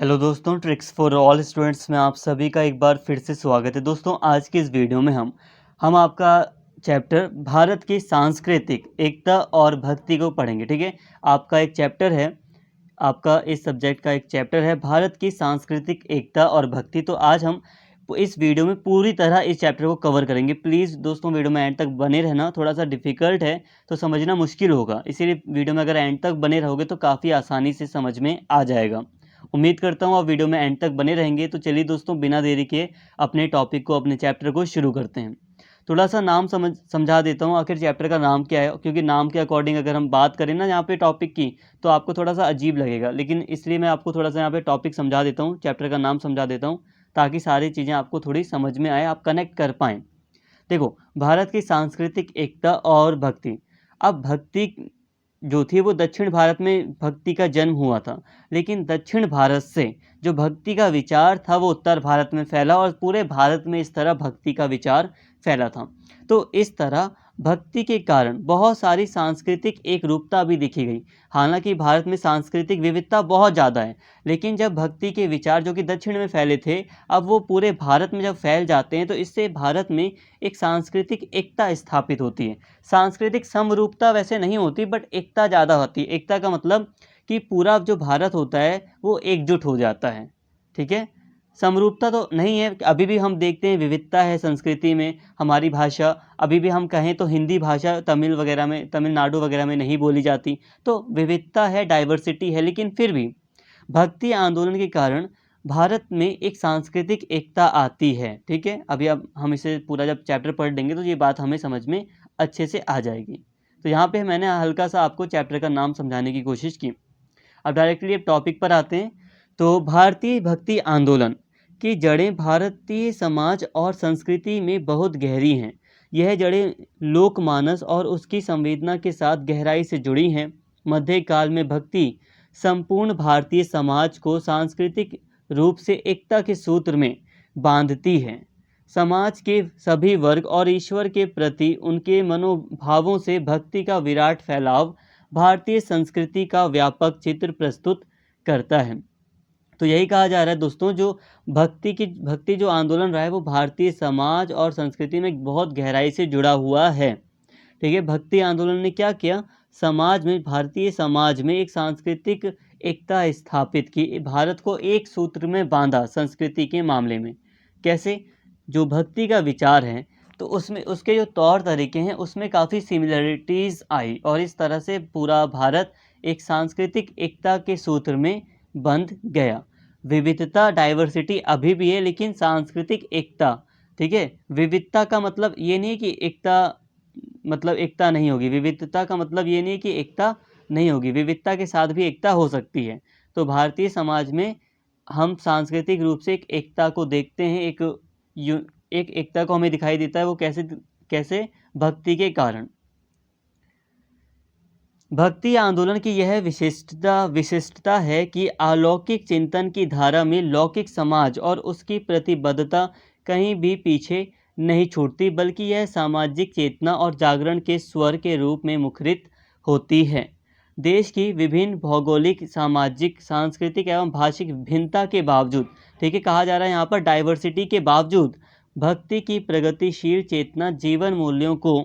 Hello दोस्तों, tricks for all students में आप सभी का एक बार फिर से स्वागत है। दोस्तों, आज की इस वीडियो में हम आपका चैप्टर भारत की सांस्कृतिक एकता और भक्ति को पढ़ेंगे। ठीक है, आपका एक चैप्टर है, आपका इस सब्जेक्ट का एक चैप्टर है भारत की सांस्कृतिक एकता और भक्ति। तो आज हम इस वीडियो में पूरी तरह इस चैप्टर को कवर करेंगे। प्लीज़ दोस्तों, वीडियो में एंड तक बने रहना। थोड़ा सा डिफ़िकल्ट है तो समझना मुश्किल होगा, इसीलिए वीडियो में अगर एंड तक बने रहोगे तो काफ़ी आसानी से समझ में आ जाएगा। उम्मीद करता हूँ आप वीडियो में एंड तक बने रहेंगे। तो चलिए दोस्तों, बिना देरी के अपने टॉपिक को, अपने चैप्टर को शुरू करते हैं। थोड़ा सा नाम समझा देता हूँ, आखिर चैप्टर का नाम क्या है, क्योंकि नाम के अकॉर्डिंग अगर हम बात करें ना यहाँ पे टॉपिक की, तो आपको थोड़ा सा अजीब लगेगा। लेकिन इसलिए मैं आपको थोड़ा सा यहाँ पे टॉपिक समझा देता हूँ, चैप्टर का नाम समझा देता हूँ, ताकि सारी चीज़ें आपको थोड़ी समझ में आए, आप कनेक्ट कर पाएँ। देखो, भारत की सांस्कृतिक एकता और भक्ति। अब भक्ति जो थी वो दक्षिण भारत में भक्ति का जन्म हुआ था, लेकिन दक्षिण भारत से जो भक्ति का विचार था वो उत्तर भारत में फैला और पूरे भारत में इस तरह भक्ति का विचार फैला था। तो इस तरह भक्ति के कारण बहुत सारी सांस्कृतिक एक रूपता भी दिखी गई। हालांकि भारत में सांस्कृतिक विविधता बहुत ज़्यादा है, लेकिन जब भक्ति के विचार जो कि दक्षिण में फैले थे, अब वो पूरे भारत में जब फैल जाते हैं तो इससे भारत में एक सांस्कृतिक एकता स्थापित होती है। सांस्कृतिक समरूपता वैसे नहीं होती, बट एकता ज़्यादा होती है। एकता का मतलब कि पूरा जो भारत होता है वो एकजुट हो जाता है। ठीक है, समरूपता तो नहीं है, अभी भी हम देखते हैं विविधता है संस्कृति में। हमारी भाषा अभी भी हम कहें तो हिंदी भाषा तमिल वगैरह में, तमिलनाडु वगैरह में नहीं बोली जाती। तो विविधता है, डाइवर्सिटी है, लेकिन फिर भी भक्ति आंदोलन के कारण भारत में एक सांस्कृतिक एकता आती है। ठीक है, अभी अब हम इसे पूरा जब चैप्टर पढ़ लेंगे तो ये बात हमें समझ में अच्छे से आ जाएगी। तो यहाँ पे मैंने हल्का सा आपको चैप्टर का नाम समझाने की कोशिश की। अब डायरेक्टली अब टॉपिक पर आते हैं। तो भारतीय भक्ति आंदोलन की जड़ें भारतीय समाज और संस्कृति में बहुत गहरी हैं। यह जड़ें लोकमानस और उसकी संवेदना के साथ गहराई से जुड़ी हैं। मध्यकाल में भक्ति संपूर्ण भारतीय समाज को सांस्कृतिक रूप से एकता के सूत्र में बांधती है। समाज के सभी वर्ग और ईश्वर के प्रति उनके मनोभावों से भक्ति का विराट फैलाव भारतीय संस्कृति का व्यापक चित्र प्रस्तुत करता है। तो यही कहा जा रहा है दोस्तों, जो भक्ति जो आंदोलन रहा है वो भारतीय समाज और संस्कृति में बहुत गहराई से जुड़ा हुआ है। ठीक है, भक्ति आंदोलन ने क्या किया, समाज में, भारतीय समाज में एक सांस्कृतिक एकता स्थापित की, भारत को एक सूत्र में बांधा संस्कृति के मामले में। कैसे, जो भक्ति का विचार है तो उसमें उसके जो तौर तरीके हैं उसमें काफ़ी सिमिलरिटीज़ आई और इस तरह से पूरा भारत एक सांस्कृतिक एकता के सूत्र में बंध गया। विविधता, डाइवर्सिटी अभी भी है, लेकिन सांस्कृतिक एकता, ठीक है, विविधता का मतलब ये नहीं कि एकता मतलब एकता नहीं होगी, विविधता का मतलब ये नहीं कि एकता नहीं होगी, विविधता के साथ भी एकता हो सकती है। तो भारतीय समाज में हम सांस्कृतिक रूप से एक एकता को देखते हैं, एक एकता को हमें दिखाई देता है। वो कैसे कैसे भक्ति के कारण। भक्ति आंदोलन की यह विशिष्टता है कि अलौकिक चिंतन की धारा में लौकिक समाज और उसकी प्रतिबद्धता कहीं भी पीछे नहीं छूटती, बल्कि यह सामाजिक चेतना और जागरण के स्वर के रूप में मुखरित होती है। देश की विभिन्न भौगोलिक, सामाजिक, सांस्कृतिक एवं भाषिक भिन्नता के बावजूद, ठीक है, कहा जा रहा है यहाँ पर डाइवर्सिटी के बावजूद, भक्ति की प्रगतिशील चेतना जीवन मूल्यों को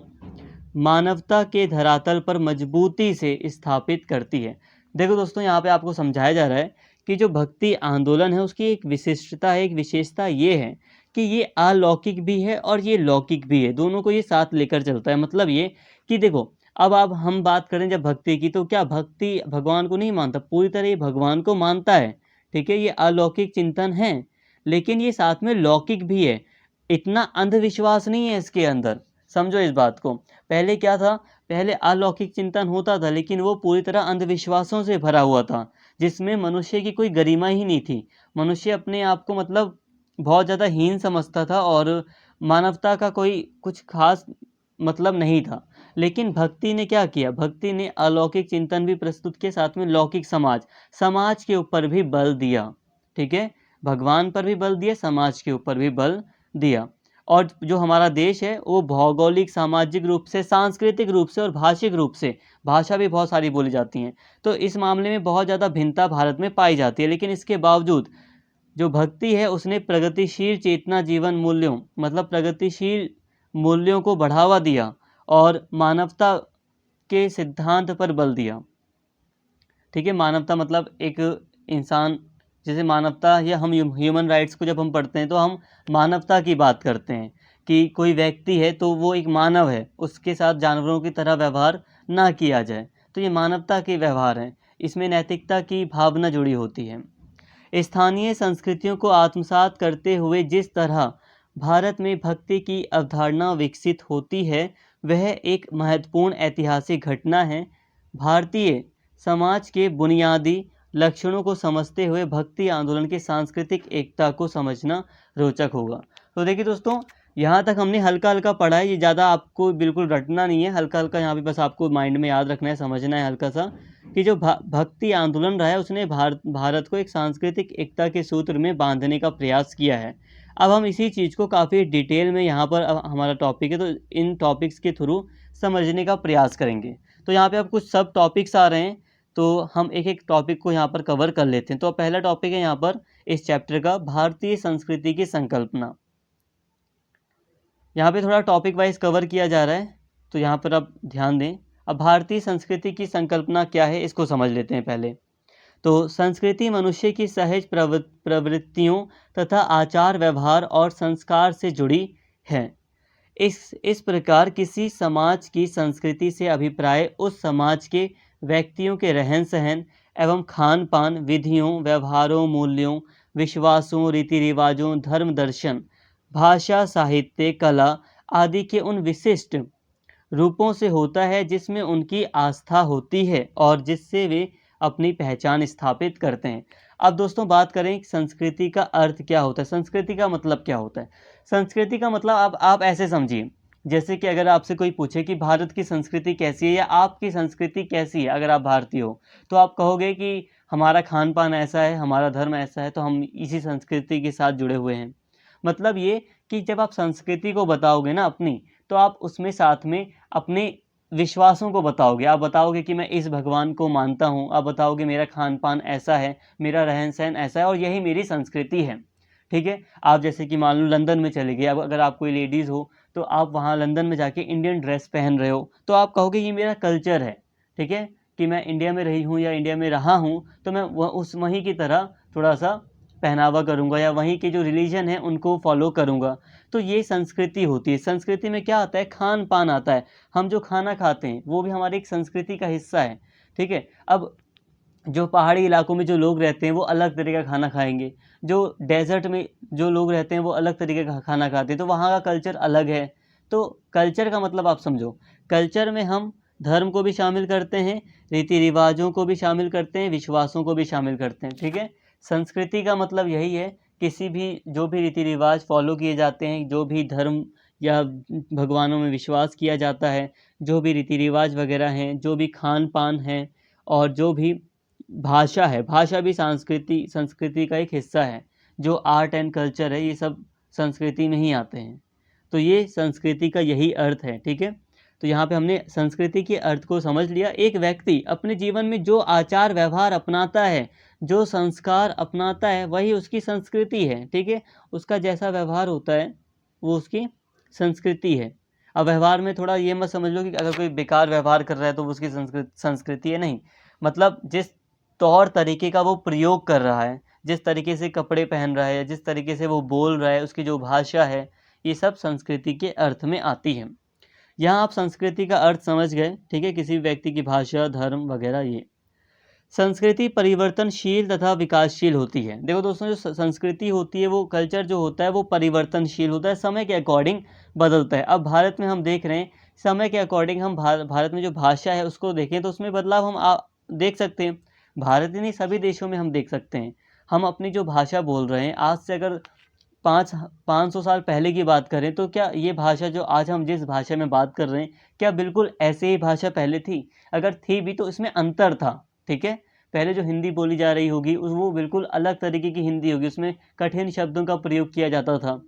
मानवता के धरातल पर मजबूती से स्थापित करती है। देखो दोस्तों, यहाँ पे आपको समझाया जा रहा है कि जो भक्ति आंदोलन है उसकी एक विशिष्टता है, एक विशेषता ये है कि ये अलौकिक भी है और ये लौकिक भी है, दोनों को ये साथ लेकर चलता है। मतलब ये कि देखो, अब आप हम बात करें जब भक्ति की, तो क्या भक्ति भगवान को नहीं मानता? पूरी तरह ये भगवान को मानता है। ठीक है, ये अलौकिक चिंतन है, लेकिन ये साथ में लौकिक भी है। इतना अंधविश्वास नहीं है इसके अंदर, समझो इस बात को। पहले क्या था, पहले अलौकिक चिंतन होता था, लेकिन वो पूरी तरह अंधविश्वासों से भरा हुआ था, जिसमें मनुष्य की कोई गरिमा ही नहीं थी। मनुष्य अपने आप को मतलब बहुत ज़्यादा हीन समझता था और मानवता का कोई कुछ खास मतलब नहीं था। लेकिन भक्ति ने क्या किया, भक्ति ने अलौकिक चिंतन भी प्रस्तुत किए, साथ में लौकिक समाज के ऊपर भी बल दिया। ठीक है, भगवान पर भी बल दिया, समाज के ऊपर भी बल दिया। और जो हमारा देश है वो भौगोलिक, सामाजिक रूप से, सांस्कृतिक रूप से और भाषिक रूप से, भाषा भी बहुत सारी बोली जाती हैं, तो इस मामले में बहुत ज़्यादा भिन्नता भारत में पाई जाती है। लेकिन इसके बावजूद जो भक्ति है उसने प्रगतिशील चेतना, जीवन मूल्यों, मतलब प्रगतिशील मूल्यों को बढ़ावा दिया और मानवता के सिद्धांत पर बल दिया। ठीक है, मानवता मतलब एक इंसान, जैसे मानवता या हम ह्यूमन राइट्स को जब हम पढ़ते हैं तो हम मानवता की बात करते हैं कि कोई व्यक्ति है तो वो एक मानव है, उसके साथ जानवरों की तरह व्यवहार ना किया जाए। तो ये मानवता के व्यवहार हैं, इसमें नैतिकता की भावना जुड़ी होती है। स्थानीय संस्कृतियों को आत्मसात करते हुए जिस तरह भारत में भक्ति की अवधारणा विकसित होती है, वह एक महत्वपूर्ण ऐतिहासिक घटना है। भारतीय समाज के बुनियादी लक्षणों को समझते हुए भक्ति आंदोलन की सांस्कृतिक एकता को समझना रोचक होगा। तो देखिए दोस्तों, यहाँ तक हमने हल्का हल्का पढ़ा है, ये ज़्यादा आपको बिल्कुल रटना नहीं है, हल्का हल्का यहाँ पे बस आपको माइंड में याद रखना है, समझना है हल्का सा, कि जो भक्ति आंदोलन रहा है उसने भारत को एक सांस्कृतिक एकता के सूत्र में बांधने का प्रयास किया है। अब हम इसी चीज़ को काफ़ी डिटेल में, यहाँ पर अब हमारा टॉपिक है तो इन टॉपिक्स के थ्रू समझने का प्रयास करेंगे। तो यहाँ पे अब कुछ सब टॉपिक्स आ रहे हैं, तो हम एक एक टॉपिक को यहाँ पर कवर कर लेते हैं। तो पहला टॉपिक है यहाँ पर इस चैप्टर का, भारतीय संस्कृति की संकल्पना। यहाँ पे थोड़ा टॉपिक वाइज कवर किया जा रहा है, तो यहाँ पर आप ध्यान दें। अब भारतीय संस्कृति की संकल्पना क्या है इसको समझ लेते हैं पहले। तो संस्कृति मनुष्य की सहज प्रवृत्तियों तथा आचार व्यवहार और संस्कार से जुड़ी है। इस प्रकार किसी समाज की संस्कृति से अभिप्राय उस समाज के व्यक्तियों के रहन सहन एवं खान पान, विधियों, व्यवहारों, मूल्यों, विश्वासों, रीति रिवाजों, धर्म दर्शन, भाषा, साहित्य, कला आदि के उन विशिष्ट रूपों से होता है जिसमें उनकी आस्था होती है और जिससे वे अपनी पहचान स्थापित करते हैं। अब दोस्तों बात करें संस्कृति का अर्थ क्या होता है, संस्कृति का मतलब क्या होता है। संस्कृति का मतलब आप ऐसे समझिए, जैसे कि अगर आपसे कोई पूछे कि भारत की संस्कृति कैसी है या आपकी संस्कृति कैसी है, अगर आप भारतीय हो तो आप कहोगे कि हमारा खान पान ऐसा है, हमारा धर्म ऐसा है, तो हम इसी संस्कृति के साथ जुड़े हुए हैं। मतलब ये कि जब आप संस्कृति को बताओगे ना अपनी, तो आप उसमें साथ में अपने विश्वासों को बताओगे। आप बताओगे कि मैं इस भगवान को मानता हूँ, आप बताओगे मेरा खान पान ऐसा है, मेरा रहन सहन ऐसा है और यही मेरी संस्कृति है। ठीक है, आप जैसे कि मान लो लंदन में चले गए, अब अगर आप कोई लेडीज़ हो तो आप वहाँ लंदन में जाके इंडियन ड्रेस पहन रहे हो, तो आप कहोगे ये मेरा कल्चर है। ठीक है, कि मैं इंडिया में रही हूँ या इंडिया में रहा हूँ, तो मैं वहीं की तरह थोड़ा सा पहनावा करूँगा या वहीं के जो रिलीजन है उनको फॉलो करूँगा। तो ये संस्कृति होती है। संस्कृति में क्या आता है, खान पान आता है। हम जो खाना खाते हैं वो भी हमारी एक संस्कृति का हिस्सा है। ठीक है, अब जो पहाड़ी इलाकों में जो लोग रहते हैं वो अलग तरीके का खाना खाएंगे, जो डेजर्ट में जो लोग रहते हैं वो अलग तरीके का खाना खाते हैं, तो वहाँ का कल्चर अलग है। तो कल्चर का मतलब आप समझो, कल्चर में हम धर्म को भी शामिल करते हैं, रीति रिवाजों को भी शामिल करते हैं, विश्वासों को भी शामिल करते हैं। ठीक है, संस्कृति का मतलब यही है, किसी भी जो भी रीति रिवाज फॉलो किए जाते हैं, जो भी धर्म या भगवानों में विश्वास किया जाता है, जो भी रीति रिवाज वगैरह हैं, जो भी खान पान है और जो भी भाषा है, भाषा भी संस्कृति का एक हिस्सा है। जो आर्ट एंड कल्चर है ये सब संस्कृति में ही आते हैं। तो ये संस्कृति का यही अर्थ है। ठीक है, तो यहाँ पे हमने संस्कृति के अर्थ को समझ लिया। एक व्यक्ति अपने जीवन में जो आचार व्यवहार अपनाता है, जो संस्कार अपनाता है, वही उसकी संस्कृति है। ठीक है, उसका जैसा व्यवहार होता है वो उसकी संस्कृति है। अब व्यवहार में थोड़ा ये मत समझ लो कि अगर कोई बेकार व्यवहार कर रहा है तो वो उसकी संस्कृति है, नहीं। मतलब जिस तौर तरीके का वो प्रयोग कर रहा है, जिस तरीके से कपड़े पहन रहा है, जिस तरीके से वो बोल रहा है, उसकी जो भाषा है, ये सब संस्कृति के अर्थ में आती है। यहाँ आप संस्कृति का अर्थ समझ गए। ठीक है, किसी भी व्यक्ति की भाषा, धर्म वगैरह। ये संस्कृति परिवर्तनशील तथा विकासशील होती है। देखो दोस्तों, जो संस्कृति होती है, वो कल्चर जो होता है वो परिवर्तनशील होता है, समय के अकॉर्डिंग बदलता है। अब भारत में हम देख रहे हैं समय के अकॉर्डिंग, हम भारत में जो भाषा है उसको देखें तो उसमें बदलाव हम देख सकते हैं। भारत ही नहीं, सभी देशों में हम देख सकते हैं। हम अपनी जो भाषा बोल रहे हैं, आज से अगर 500 साल पहले की बात करें तो क्या ये भाषा जो आज हम जिस भाषा में बात कर रहे हैं, क्या बिल्कुल ऐसे ही भाषा पहले थी? अगर थी भी तो इसमें अंतर था। ठीक है, पहले जो हिंदी बोली जा रही होगी वो बिल्कुल अलग तरीके की हिंदी होगी, उसमें कठिन शब्दों का प्रयोग किया जाता था।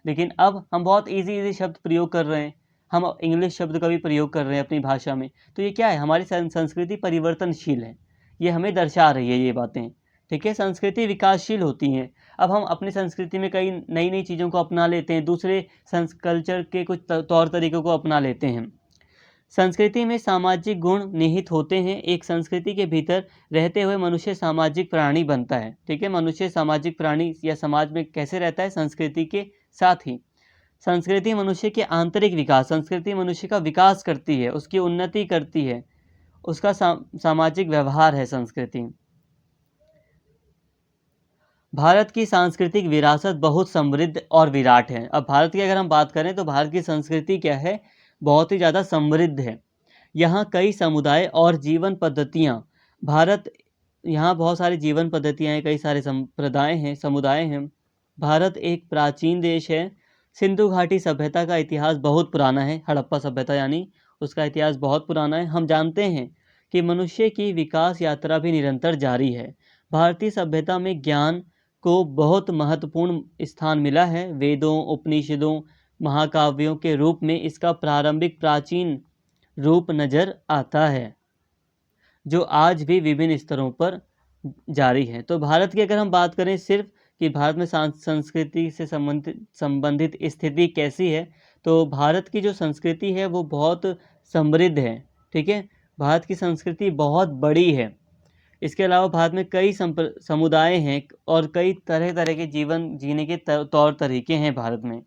लेकिन अब हम बहुत ईज़ी शब्द प्रयोग कर रहे हैं, हम इंग्लिश शब्द का भी प्रयोग कर रहे हैं अपनी भाषा में। तो ये क्या है, हमारी संस्कृति परिवर्तनशील है, ये हमें दर्शा रही है ये बातें, ठीक है। संस्कृति विकासशील होती हैं। अब हम अपनी संस्कृति में कई नई-नई चीज़ों को अपना लेते हैं, दूसरे कल्चर के कुछ तौर तरीकों को अपना लेते हैं। संस्कृति में सामाजिक गुण निहित होते हैं। एक संस्कृति के भीतर रहते हुए मनुष्य सामाजिक प्राणी बनता है, ठीक है। मनुष्य सामाजिक प्राणी या समाज में कैसे रहता है, संस्कृति के साथ ही। संस्कृति मनुष्य के आंतरिक विकास, संस्कृति मनुष्य का विकास करती है, उसकी उन्नति करती है, उसका सामाजिक व्यवहार है संस्कृति। भारत की सांस्कृतिक विरासत बहुत समृद्ध और विराट है। अब भारत की अगर हम बात करें तो भारत की संस्कृति क्या है, बहुत ही ज़्यादा समृद्ध है। यहाँ कई समुदाय और जीवन पद्धतियाँ, यहाँ बहुत सारी जीवन पद्धतियाँ हैं, कई सारे संप्रदाय हैं, समुदाय हैं। भारत एक प्राचीन देश है। सिंधु घाटी सभ्यता का इतिहास बहुत पुराना है, हड़प्पा सभ्यता यानी उसका इतिहास बहुत पुराना है। हम जानते हैं कि मनुष्य की विकास यात्रा भी निरंतर जारी है। भारतीय सभ्यता में ज्ञान को बहुत महत्वपूर्ण स्थान मिला है। वेदों, उपनिषदों, महाकाव्यों के रूप में इसका प्रारंभिक प्राचीन रूप नज़र आता है, जो आज भी विभिन्न स्तरों पर जारी है। तो भारत की अगर हम बात करें सिर्फ कि भारत में संस्कृति से संबंधित स्थिति कैसी है, तो भारत की जो संस्कृति है वो बहुत समृद्ध है, ठीक है। भारत की संस्कृति बहुत बड़ी है। इसके अलावा भारत में कई समुदाय हैं और कई तरह तरह के जीवन जीने के तौर तरीके हैं भारत में।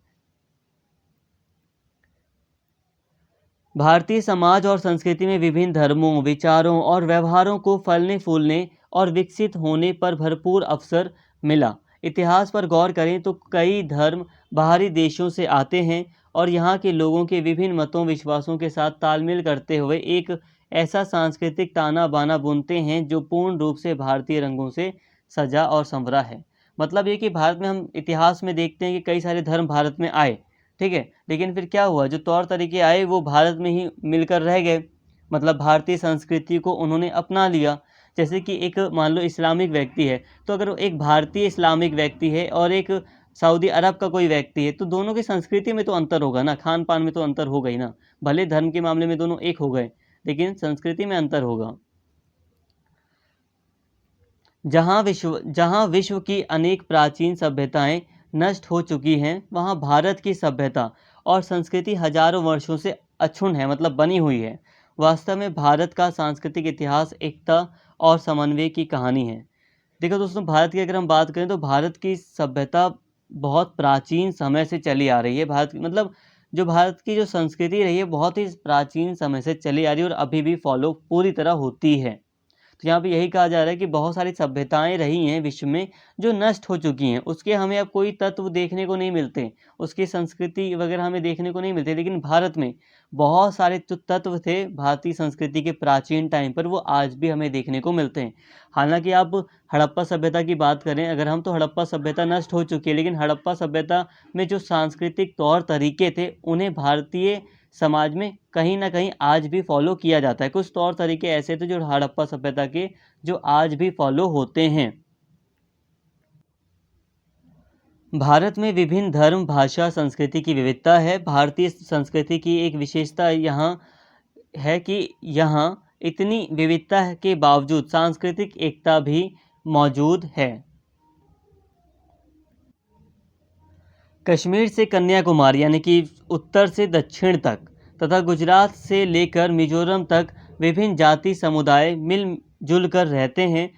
भारतीय समाज और संस्कृति में विभिन्न धर्मों, विचारों और व्यवहारों को फलने फूलने और विकसित होने पर भरपूर अवसर मिला। इतिहास पर गौर करें तो कई धर्म बाहरी देशों से आते हैं और यहाँ के लोगों के विभिन्न मतों विश्वासों के साथ तालमेल करते हुए एक ऐसा सांस्कृतिक ताना बाना बुनते हैं जो पूर्ण रूप से भारतीय रंगों से सजा और संवरा है। मतलब ये कि भारत में हम इतिहास में देखते हैं कि कई सारे धर्म भारत में आए, ठीक है, लेकिन फिर क्या हुआ, जो तौर तरीके आए वो भारत में ही मिलकर रह गए। मतलब भारतीय संस्कृति को उन्होंने अपना लिया। जैसे कि एक मान लो इस्लामिक व्यक्ति है, तो अगर एक भारतीय इस्लामिक व्यक्ति है और एक सऊदी अरब का कोई व्यक्ति है, तो दोनों की संस्कृति में तो अंतर होगा ना, खान पान में तो अंतर होगा ही ना। भले धर्म के मामले में दोनों एक हो गए, लेकिन संस्कृति में अंतर होगा। जहाँ विश्व की अनेक प्राचीन सभ्यताएं नष्ट हो चुकी हैं, वहाँ भारत की सभ्यता और संस्कृति हजारों वर्षों से अक्षुण्ण है, मतलब बनी हुई है। वास्तव में भारत का सांस्कृतिक इतिहास एकता और समन्वय की कहानी है। देखो दोस्तों, भारत की अगर हम बात करें तो भारत की सभ्यता बहुत प्राचीन समय से चली आ रही है। भारत की जो संस्कृति रही है बहुत ही प्राचीन समय से चली आ रही है और अभी भी फॉलो पूरी तरह होती है। तो यहाँ पे यही कहा जा रहा है कि बहुत सारी सभ्यताएं रही हैं विश्व में जो नष्ट हो चुकी हैं, उसके हमें अब कोई तत्व देखने को नहीं मिलते, उसकी संस्कृति वगैरह हमें देखने को नहीं मिलते। लेकिन भारत में बहुत सारे तत्व थे भारतीय संस्कृति के प्राचीन टाइम पर, वो आज भी हमें देखने को मिलते हैं। हालांकि आप हड़प्पा सभ्यता की बात करें अगर हम, तो हड़प्पा सभ्यता नष्ट हो चुकी है, लेकिन हड़प्पा सभ्यता में जो सांस्कृतिक तौर तरीके थे उन्हें भारतीय समाज में कहीं ना कहीं आज भी फॉलो किया जाता है। कुछ तौर तरीके ऐसे थे जो हड़प्पा सभ्यता के जो आज भी फॉलो होते हैं। भारत में विभिन्न धर्म, भाषा, संस्कृति की विविधता है। भारतीय संस्कृति की एक विशेषता यहाँ है कि यहाँ इतनी विविधता के बावजूद सांस्कृतिक एकता भी मौजूद है। कश्मीर से कन्याकुमारी यानी कि उत्तर से दक्षिण तक तथा गुजरात से लेकर मिजोरम तक विभिन्न जाति समुदाय मिलजुल कर रहते हैं।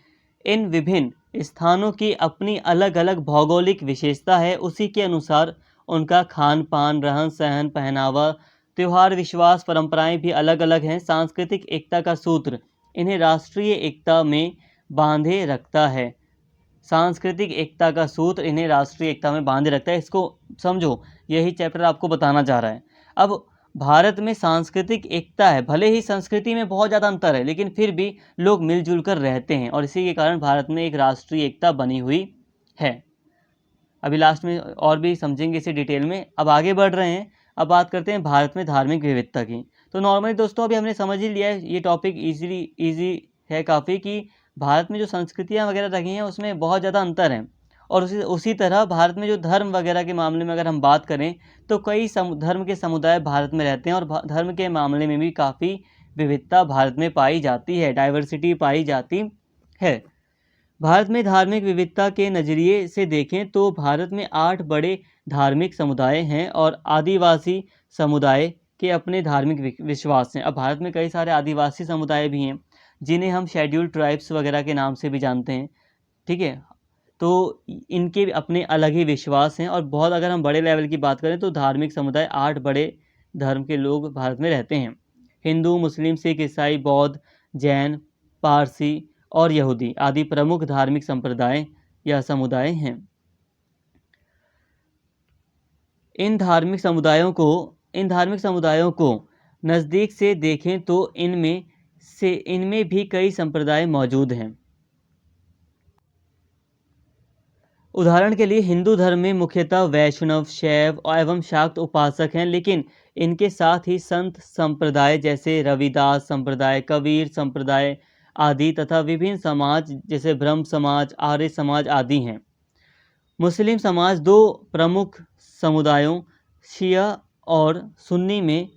इन विभिन्न स्थानों की अपनी अलग अलग भौगोलिक विशेषता है। उसी के अनुसार उनका खान पान, रहन सहन, पहनावा, त्यौहार, विश्वास, परंपराएं भी अलग अलग हैं। सांस्कृतिक एकता का सूत्र इन्हें राष्ट्रीय एकता में बांधे रखता है। सांस्कृतिक एकता का सूत्र इन्हें राष्ट्रीय एकता में बांधे रखता है। इसको समझो, यही चैप्टर आपको बताना चाह रहा है। अब भारत में सांस्कृतिक एकता है, भले ही संस्कृति में बहुत ज़्यादा अंतर है, लेकिन फिर भी लोग मिलजुल कर रहते हैं और इसी के कारण भारत में एक राष्ट्रीय एकता बनी हुई है। अभी लास्ट में और भी समझेंगे इसे डिटेल में। अब आगे बढ़ रहे हैं, अब बात करते हैं भारत में धार्मिक विविधता की। तो नॉर्मली दोस्तों अभी हमने समझ ही लिया है, ये टॉपिक ईजी है काफ़ी, कि भारत में जो संस्कृतियाँ वगैरह रही हैं उसमें बहुत ज़्यादा अंतर है और उसी तरह भारत में जो धर्म वगैरह के मामले में अगर हम बात करें तो कई धर्म के समुदाय भारत में रहते हैं और धर्म के मामले में भी काफ़ी विविधता भारत में पाई जाती है, डाइवर्सिटी पाई जाती है। भारत में धार्मिक विविधता के नज़रिए से देखें तो भारत में 8 बड़े धार्मिक समुदाय हैं और आदिवासी समुदाय के अपने धार्मिक विश्वास हैं। अब भारत में कई सारे आदिवासी समुदाय भी हैं जिन्हें हम शेड्यूल्ड ट्राइब्स वगैरह के नाम से भी जानते हैं, ठीक है। तो इनके अपने अलग ही विश्वास हैं और बहुत, अगर हम बड़े लेवल की बात करें तो धार्मिक समुदाय 8 बड़े धर्म के लोग भारत में रहते हैं। हिंदू, मुस्लिम, सिख, ईसाई, बौद्ध, जैन, पारसी और यहूदी आदि प्रमुख धार्मिक संप्रदाय या समुदाय हैं। इन धार्मिक समुदायों को नज़दीक से देखें तो इनमें भी कई संप्रदाय मौजूद हैं। उदाहरण के लिए हिंदू धर्म में मुख्यतः वैष्णव, शैव एवं शाक्त उपासक हैं, लेकिन इनके साथ ही संत संप्रदाय जैसे रविदास संप्रदाय, कबीर संप्रदाय आदि तथा विभिन्न समाज जैसे ब्रह्म समाज, आर्य समाज आदि हैं। मुस्लिम समाज 2 प्रमुख समुदायों शिया और सुन्नी में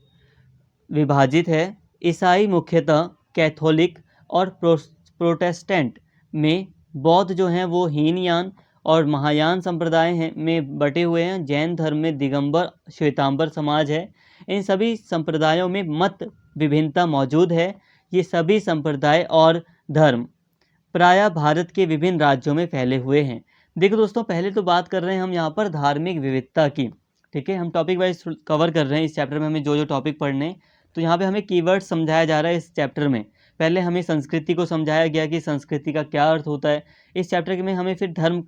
विभाजित है। ईसाई मुख्यतः कैथोलिक और प्रोटेस्टेंट में, बौद्ध जो हैं वो हीनयान और महायान संप्रदाय हैं में बटे हुए हैं। जैन धर्म में दिगंबर श्वेतांबर समाज है। इन सभी संप्रदायों में मत विभिन्नता मौजूद है। ये सभी संप्रदाय और धर्म प्रायः भारत के विभिन्न राज्यों में फैले हुए हैं। देखो दोस्तों, पहले तो बात कर रहे हैं हम यहाँ पर धार्मिक विविधता की, ठीक है। हम टॉपिक वाइज कवर कर रहे हैं इस चैप्टर में, हमें जो टॉपिक पढ़ने हैं। तो यहाँ पे हमें कीवर्ड समझाया जा रहा है इस चैप्टर में। पहले हमें संस्कृति को समझाया गया कि संस्कृति का क्या अर्थ होता है। इस चैप्टर में हमें फिर धर्म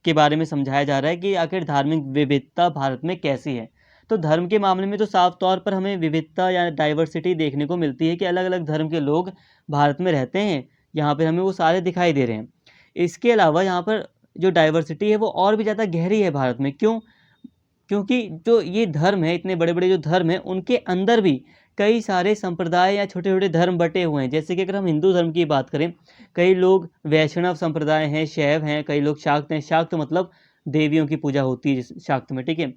के बारे में समझाया जा रहा है कि आखिर धार्मिक विविधता भारत में कैसी है। तो धर्म के मामले में तो साफ तौर पर हमें विविधता या डाइवर्सिटी देखने को मिलती है कि अलग अलग धर्म के लोग भारत में रहते हैं। यहाँ पर हमें वो सारे दिखाई दे रहे हैं। इसके अलावा यहाँ पर जो डाइवर्सिटी है वो और भी ज़्यादा गहरी है भारत में। क्यों? क्योंकि जो ये धर्म है, इतने बड़े बड़े जो धर्म हैं, उनके अंदर भी कई सारे संप्रदाय या छोटे छोटे धर्म बटे हुए हैं। जैसे कि अगर हम हिंदू धर्म की बात करें, कई लोग वैष्णव संप्रदाय हैं, शैव हैं, कई लोग शाक्त हैं। शाक्त मतलब देवियों की पूजा होती है शाक्त में, ठीक है।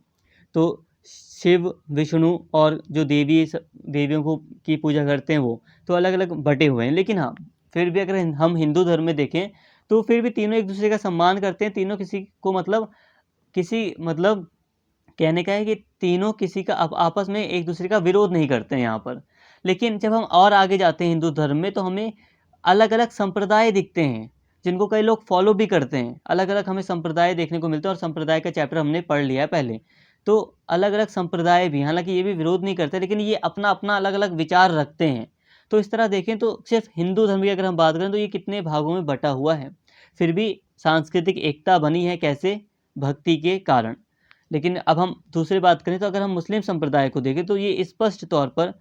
तो शिव, विष्णु और जो देवियों को की पूजा करते हैं वो तो अलग अलग बटे हुए हैं। लेकिन हाँ, फिर भी अगर हम हिंदू धर्म में देखें तो फिर भी तीनों एक दूसरे का सम्मान करते हैं। तीनों किसी को मतलब कहने का है कि तीनों किसी का आपस में एक दूसरे का विरोध नहीं करते हैं यहाँ पर। लेकिन जब हम और आगे जाते हैं हिंदू धर्म में तो हमें अलग अलग संप्रदाय दिखते हैं जिनको कई लोग फॉलो भी करते हैं। अलग अलग हमें संप्रदाय देखने को मिलते हैं और संप्रदाय का चैप्टर हमने पढ़ लिया है पहले। तो अलग अलग संप्रदाय भी, हालांकि ये भी विरोध नहीं करते, लेकिन ये अपना अपना अलग अलग विचार रखते हैं। तो इस तरह देखें तो सिर्फ हिंदू धर्म की अगर हम बात करें तो ये कितने भागों में बटा हुआ है, फिर भी सांस्कृतिक एकता बनी है। कैसे? भक्ति के कारण। लेकिन अब हम दूसरी बात करें तो अगर हम मुस्लिम संप्रदाय को देखें तो ये स्पष्ट तौर पर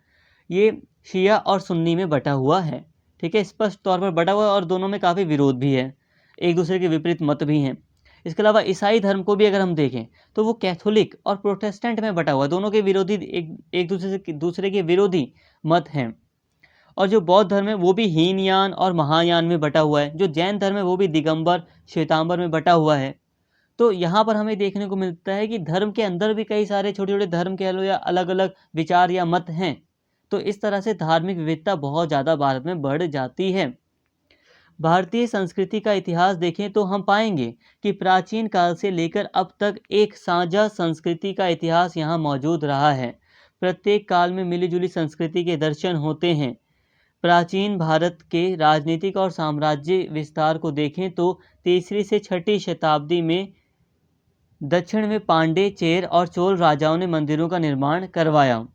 ये शिया और सुन्नी में बटा हुआ है, ठीक है। स्पष्ट तौर पर बटा हुआ है और दोनों में काफ़ी विरोध भी है, एक दूसरे के विपरीत मत भी हैं। इसके अलावा ईसाई धर्म को भी अगर हम देखें तो वो कैथोलिक और प्रोटेस्टेंट में बटा हुआ है। दोनों के विरोधी एक दूसरे के विरोधी मत हैं। और जो बौद्ध धर्म है वो भी हीनयान और महायान में बटा हुआ है। जो जैन धर्म है वो भी दिगंबर श्वेतांबर में बटा हुआ है। तो यहाँ पर हमें देखने को मिलता है कि धर्म के अंदर भी कई सारे छोटे छोटे धर्म कह लो या अलग अलग विचार या मत हैं। तो इस तरह से धार्मिक विविधता बहुत ज़्यादा भारत में बढ़ जाती है। भारतीय संस्कृति का इतिहास देखें तो हम पाएंगे कि प्राचीन काल से लेकर अब तक एक साझा संस्कृति का इतिहास यहाँ मौजूद रहा है। प्रत्येक काल में मिलीजुली संस्कृति के दर्शन होते हैं। प्राचीन भारत के राजनीतिक और साम्राज्य विस्तार को देखें तो 3वीं से 6वीं शताब्दी में दक्षिण में पांडे, चेर और चोल राजाओं ने मंदिरों का निर्माण करवाया।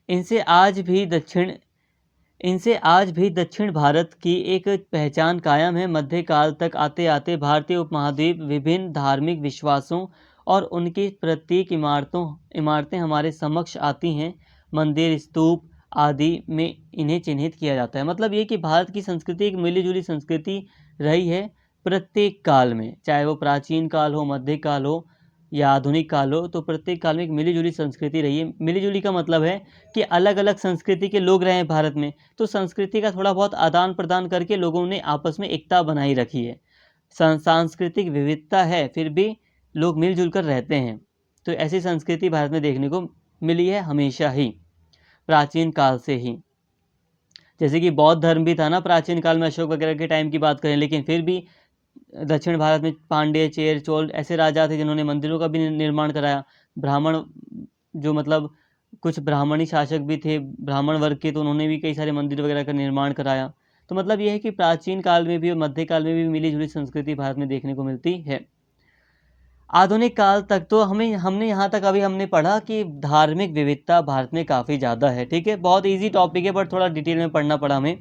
इनसे आज भी दक्षिण भारत की एक पहचान कायम है। मध्यकाल तक आते आते भारतीय उपमहाद्वीप विभिन्न धार्मिक विश्वासों और उनकी प्रतीक इमारतें हमारे समक्ष आती हैं। मंदिर, स्तूप आदि में इन्हें चिन्हित किया जाता है। मतलब ये कि भारत की संस्कृति एक मिलीजुली संस्कृति रही है प्रत्येक काल में, चाहे वो प्राचीन काल हो, मध्यकाल हो या आधुनिक काल हो। तो प्रत्येक काल में एक मिलीजुली संस्कृति रही है। मिलीजुली का मतलब है कि अलग अलग संस्कृति के लोग रहे हैं भारत में, तो संस्कृति का थोड़ा बहुत आदान प्रदान करके लोगों ने आपस में एकता बनाई रखी है। सांस्कृतिक विविधता है फिर भी लोग मिलजुल कर रहते हैं। तो ऐसी संस्कृति भारत में देखने को मिली है हमेशा ही, प्राचीन काल से ही। जैसे कि बौद्ध धर्म भी था ना प्राचीन काल में, अशोक वगैरह के टाइम की बात करें, लेकिन फिर भी दक्षिण भारत में पांड्य, चेर, चोल ऐसे राजा थे जिन्होंने मंदिरों का भी निर्माण कराया। ब्राह्मण जो मतलब कुछ ब्राह्मणी शासक भी थे ब्राह्मण वर्ग के, तो उन्होंने भी कई सारे मंदिर वगैरह का निर्माण कराया। तो मतलब ये है कि प्राचीन काल में भी और मध्यकाल में भी मिली जुली संस्कृति भारत में देखने को मिलती है। आधुनिक काल तक तो हमने यहाँ तक अभी हमने पढ़ा कि धार्मिक विविधता भारत में काफ़ी ज़्यादा है। ठीक है, बहुत इजी टॉपिक है बट थोड़ा डिटेल में पढ़ना पड़ा हमें।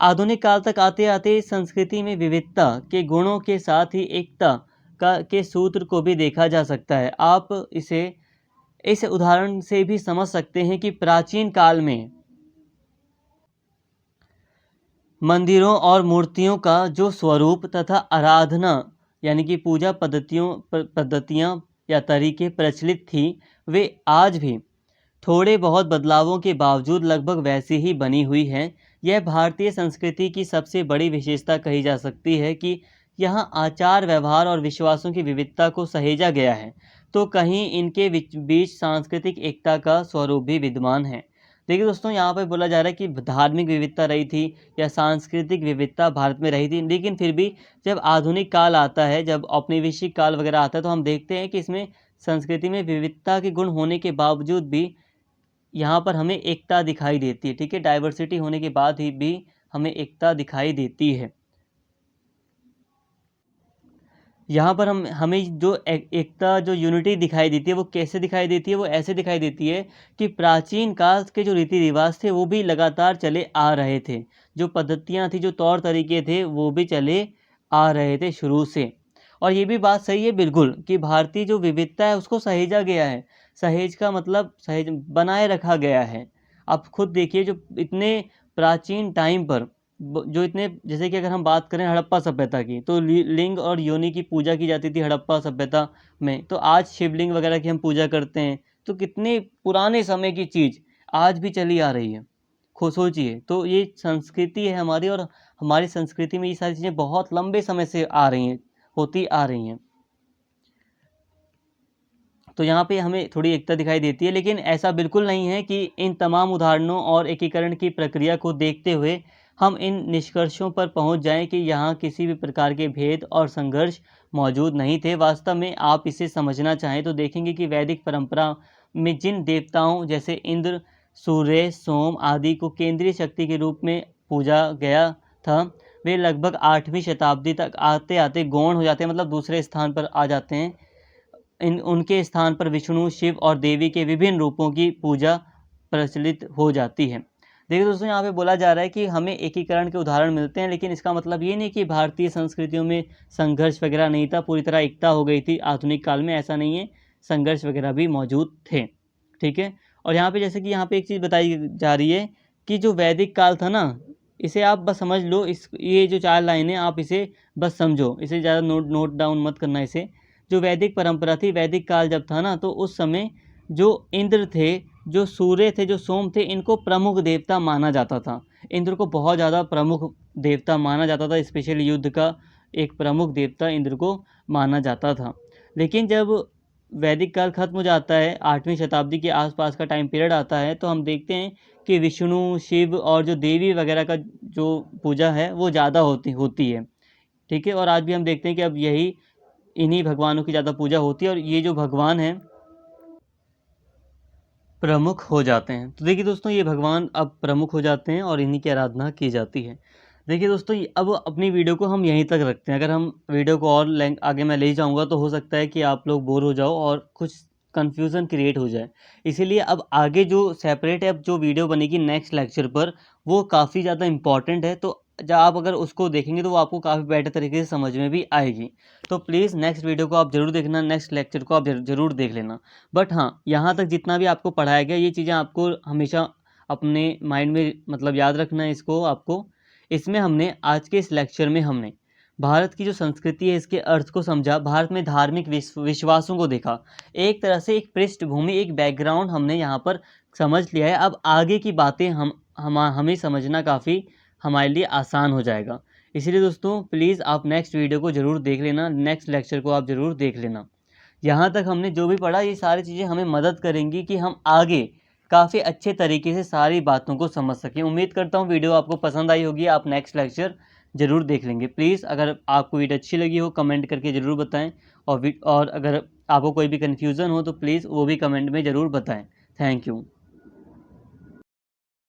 आधुनिक काल तक आते आते संस्कृति में विविधता के गुणों के साथ ही एकता के सूत्र को भी देखा जा सकता है। आप इसे इस उदाहरण से भी समझ सकते हैं कि प्राचीन काल में मंदिरों और मूर्तियों का जो स्वरूप तथा आराधना यानी कि पूजा पद्धतियाँ या तरीके प्रचलित थी, वे आज भी थोड़े बहुत बदलावों के बावजूद लगभग वैसी ही बनी हुई हैं। यह भारतीय संस्कृति की सबसे बड़ी विशेषता कही जा सकती है कि यहाँ आचार व्यवहार और विश्वासों की विविधता को सहेजा गया है, तो कहीं इनके बीच सांस्कृतिक एकता का स्वरूप भी विद्यमान है। देखिए दोस्तों, यहाँ पर बोला जा रहा है कि धार्मिक विविधता रही थी या सांस्कृतिक विविधता भारत में रही थी, लेकिन फिर भी जब आधुनिक काल आता है, जब औपनिवेशिक काल वगैरह आता है, तो हम देखते हैं कि इसमें संस्कृति में विविधता के गुण होने के बावजूद भी यहाँ पर हमें एकता दिखाई देती है। ठीक है, डाइवर्सिटी होने के बाद ही भी हमें एकता दिखाई देती है। यहाँ पर हमें जो एकता जो यूनिटी दिखाई देती है वो कैसे दिखाई देती है? वो ऐसे दिखाई देती है कि प्राचीन काल के जो रीति रिवाज थे वो भी लगातार चले आ रहे थे, जो पद्धतियाँ थी, जो तौर तरीके थे वो भी चले आ रहे थे शुरू से। और ये भी बात सही है बिल्कुल कि भारतीय जो विविधता है उसको सहेजा गया है। सहेज का मतलब सहेज बनाए रखा गया है। आप खुद देखिए, जो इतने प्राचीन टाइम पर जो इतने, जैसे कि अगर हम बात करें हड़प्पा सभ्यता की, तो लिंग और योनि की पूजा की जाती थी हड़प्पा सभ्यता में। तो आज शिवलिंग वगैरह की हम पूजा करते हैं, तो कितने पुराने समय की चीज़ आज भी चली आ रही है। खुद सोचिए, तो ये संस्कृति है हमारी, और हमारी संस्कृति में ये सारी चीज़ें बहुत लंबे समय से आ रही हैं, होती आ रही हैं। तो यहाँ पे हमें थोड़ी एकता दिखाई देती है, लेकिन ऐसा बिल्कुल नहीं है कि इन तमाम उदाहरणों और एकीकरण की प्रक्रिया को देखते हुए हम इन निष्कर्षों पर पहुँच जाएं कि यहाँ किसी भी प्रकार के भेद और संघर्ष मौजूद नहीं थे। वास्तव में आप इसे समझना चाहें तो देखेंगे कि वैदिक परंपरा में जिन देवताओं जैसे इंद्र, सूर्य, सोम आदि को केंद्रीय शक्ति के रूप में पूजा गया था, वे लगभग 8वीं शताब्दी तक आते आते गौण हो जाते हैं, मतलब दूसरे स्थान पर आ जाते हैं। उनके स्थान पर विष्णु, शिव और देवी के विभिन्न रूपों की पूजा प्रचलित हो जाती है। देखिए दोस्तों, यहाँ पे बोला जा रहा है कि हमें एकीकरण के उदाहरण मिलते हैं, लेकिन इसका मतलब ये नहीं कि भारतीय संस्कृतियों में संघर्ष वगैरह नहीं था, पूरी तरह एकता हो गई थी आधुनिक काल में, ऐसा नहीं है, संघर्ष वगैरह भी मौजूद थे। ठीक है, और यहाँ पे जैसे कि यहाँ पे एक चीज़ बताई जा रही है कि जो वैदिक काल था ना, इसे आप बस समझ लो, ये जो 4 लाइनें आप इसे बस समझो, इसे ज़्यादा नोट डाउन मत करना इसे। जो वैदिक परंपरा थी, वैदिक काल जब था ना, तो उस समय जो इंद्र थे, जो सूर्य थे, जो सोम थे, इनको प्रमुख देवता माना जाता था। इंद्र को बहुत ज़्यादा प्रमुख देवता माना जाता था, स्पेशली युद्ध का एक प्रमुख देवता इंद्र को माना जाता था। लेकिन जब वैदिक काल खत्म हो जाता है, 8वीं शताब्दी के आसपास का टाइम पीरियड आता है, तो हम देखते हैं कि विष्णु, शिव और जो देवी वगैरह का जो पूजा है वो ज़्यादा होती है। ठीक है, और आज भी हम देखते हैं कि अब यही इन्हीं भगवानों की ज़्यादा पूजा होती है, और ये जो भगवान हैं प्रमुख हो जाते हैं। तो देखिए दोस्तों, ये भगवान अब प्रमुख हो जाते हैं और इन्हीं की आराधना की जाती है। देखिए दोस्तों, अब अपनी वीडियो को हम यहीं तक रखते हैं। अगर हम वीडियो को और आगे मैं ले जाऊंगा तो हो सकता है कि आप लोग बोर हो जाओ और कुछ कन्फ्यूज़न क्रिएट हो जाए। इसीलिए अब आगे जो सेपरेट है, अब जो वीडियो बनेगी नेक्स्ट लेक्चर पर, वो काफ़ी ज़्यादा इम्पॉर्टेंट है। तो जब आप अगर उसको देखेंगे तो वो आपको काफ़ी बेटर तरीके से समझ में भी आएगी। तो प्लीज़ नेक्स्ट वीडियो को आप ज़रूर देखना, नेक्स्ट लेक्चर को आप ज़रूर देख लेना। बट हाँ, यहाँ तक जितना भी आपको पढ़ाया गया, ये चीज़ें आपको हमेशा अपने माइंड में मतलब याद रखना है इसको आपको। इसमें हमने आज के इस लेक्चर में हमने भारत की जो संस्कृति है इसके अर्थ को समझा, भारत में धार्मिक विश्वासों को देखा, एक तरह से एक पृष्ठभूमि, एक बैकग्राउंड हमने यहाँ पर समझ लिया है। अब आगे की बातें हमें समझना काफ़ी हमारे लिए आसान हो जाएगा। इसलिए दोस्तों प्लीज़ आप नेक्स्ट वीडियो को ज़रूर देख लेना, नेक्स्ट लेक्चर को आप ज़रूर देख लेना। यहाँ तक हमने जो भी पढ़ा ये सारी चीज़ें हमें मदद करेंगी कि हम आगे काफ़ी अच्छे तरीके से सारी बातों को समझ सकें। उम्मीद करता हूँ वीडियो आपको पसंद आई होगी, आप नेक्स्ट लेक्चर ज़रूर देख लेंगे। प्लीज़ अगर आपको वीडियो अच्छी लगी हो कमेंट करके ज़रूर बताएं, और अगर आपको कोई भी कन्फ्यूज़न हो तो प्लीज़ वो भी कमेंट में ज़रूर बताएं। Thank you.